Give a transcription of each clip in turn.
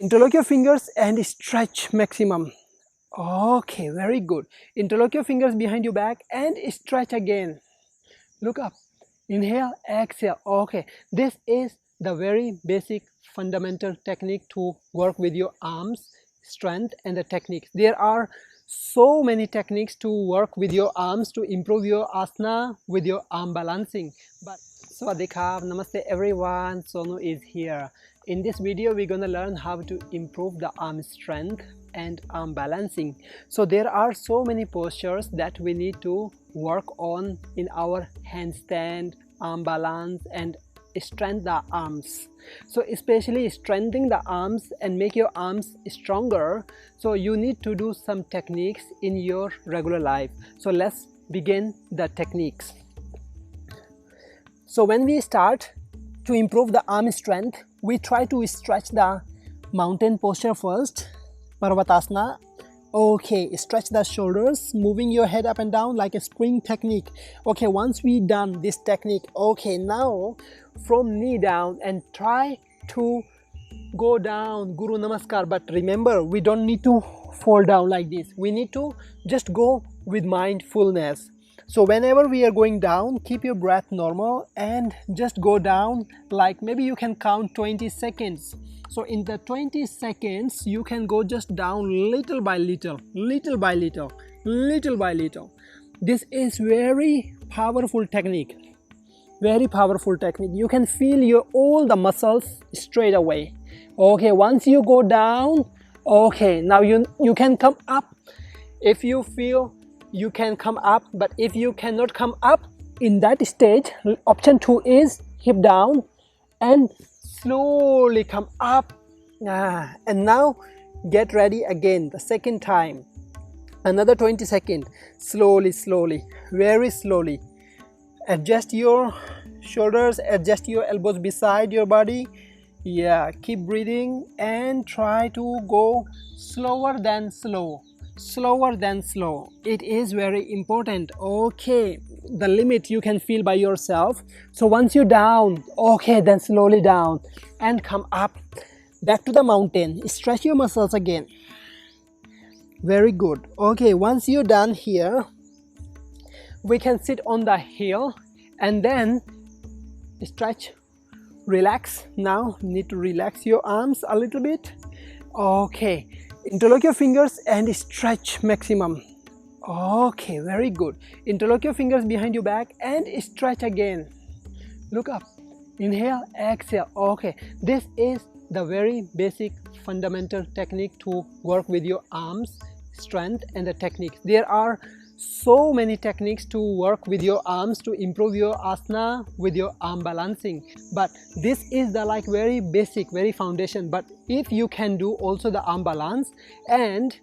Interlock your fingers and stretch maximum. Okay, very good. Interlock your fingers behind your back and stretch again. Look up. Inhale, exhale. Okay, this is the very basic fundamental technique to work with your arms strength and the techniques. There are so many techniques to work with your arms to improve your asana with your arm balancing. But Sawadee-krap, namaste everyone, Sonu is here. In this video we're gonna learn how to improve the arm strength and arm balancing. So there are so many postures that we need to work on in our handstand, arm balance, and strengthen the arms. So especially strengthening the arms and make your arms stronger, so you need to do some techniques in your regular life. So let's begin the techniques. So when we start to improve the arm strength, we try to stretch the mountain posture first, Parvatasana. Okay, stretch the shoulders, moving your head up and down like a spring technique. Okay, once we done this technique, okay, now from knee down and try to go down, Guru Namaskar. But remember, we don't need to fall down like this. We need to just go with mindfulness. So whenever we are going down, keep your breath normal and just go down, like maybe you can count 20 seconds. So in the 20 seconds, you can go just down little by little, little by little, little by little. This is very powerful technique. Very powerful technique. You can feel your all the muscles straight away. Okay, once you go down, okay, now you can come up. If you feel you can come up, but if you cannot come up in that stage, option 2 is hip down and slowly come up. And now get ready again the second time, another 20 seconds, slowly, slowly, very slowly. Adjust your shoulders, adjust your elbows beside your body. Yeah, keep breathing and try to go slower than slow, slower than slow. It is very important. Okay, the limit you can feel by yourself. So once you're down, okay, then slowly down and come up, back to the mountain. Stretch your muscles again. Very good. Okay, once you're done here, we can sit on the heel and then stretch, relax. Now need to relax your arms a little bit. Okay, interlock your fingers and stretch maximum. Okay, very good. Interlock your fingers behind your back and stretch again. Look up. Inhale, exhale. Okay, this is the very basic fundamental technique to work with your arms strength and the techniques. There are so many techniques to work with your arms to improve your asana with your arm balancing, but this is the like very basic, very foundation. But if you can do also the arm balance, and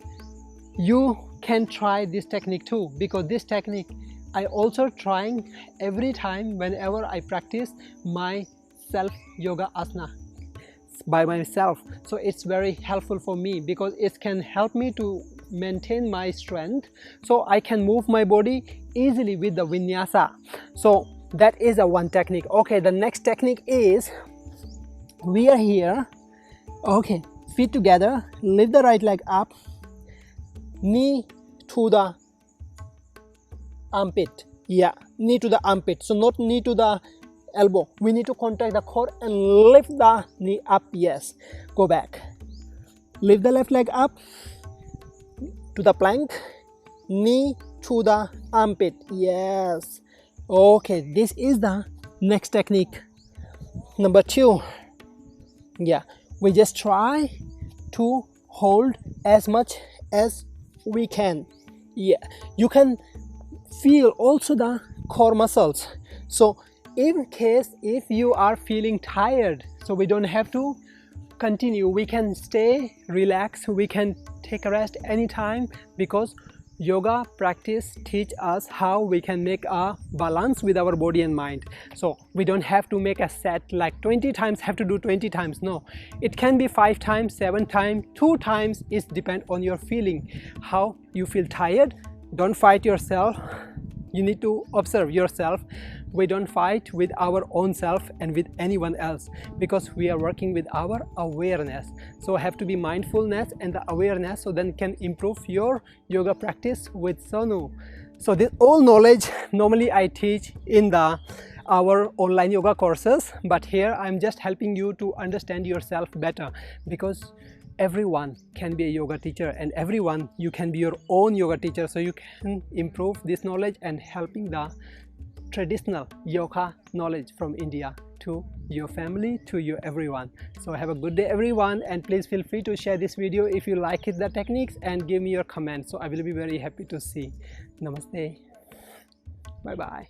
you can try this technique too, because this technique I also trying every time whenever I practice my self yoga asana by myself. So it's very helpful for me because it can help me to maintain my strength, so I can move my body easily with the vinyasa. So that is a one technique. Okay, the next technique is, we are here. Okay, feet together, lift the right leg up, knee to the armpit. Yeah, knee to the armpit, so not knee to the elbow. We need to contract the core and lift the knee up. Yes, go back, lift the left leg up to the plank, knee to the armpit. Yes. Okay, this is the next technique, number 2. Yeah, we just try to hold as much as we can. Yeah, you can feel also the core muscles. So in case if you are feeling tired, so we don't have to continue, we can stay relaxed, we can take a rest anytime, because yoga practice teach us how we can make a balance with our body and mind. So we don't have to make a set like 20 times, have to do 20 times. No, it can be 5 times, 7 times, 2 times. It depends on your feeling, how you feel tired. Don't fight yourself. You need to observe yourself. we don't fight with our own self and with anyone else, because we are working with our awareness. So have to be mindfulness and the awareness, so then can improve your yoga practice with Sonu. So this all knowledge normally I teach in our online yoga courses, but here I'm just helping you to understand yourself better, because everyone can be a yoga teacher, and everyone you can be your own yoga teacher, so you can improve this knowledge and helping the traditional yoga knowledge from India to your family, to your everyone. So have a good day everyone, and please feel free to share this video if you like it, the techniques, and give me your comments, so I will be very happy to see. Namaste. Bye bye.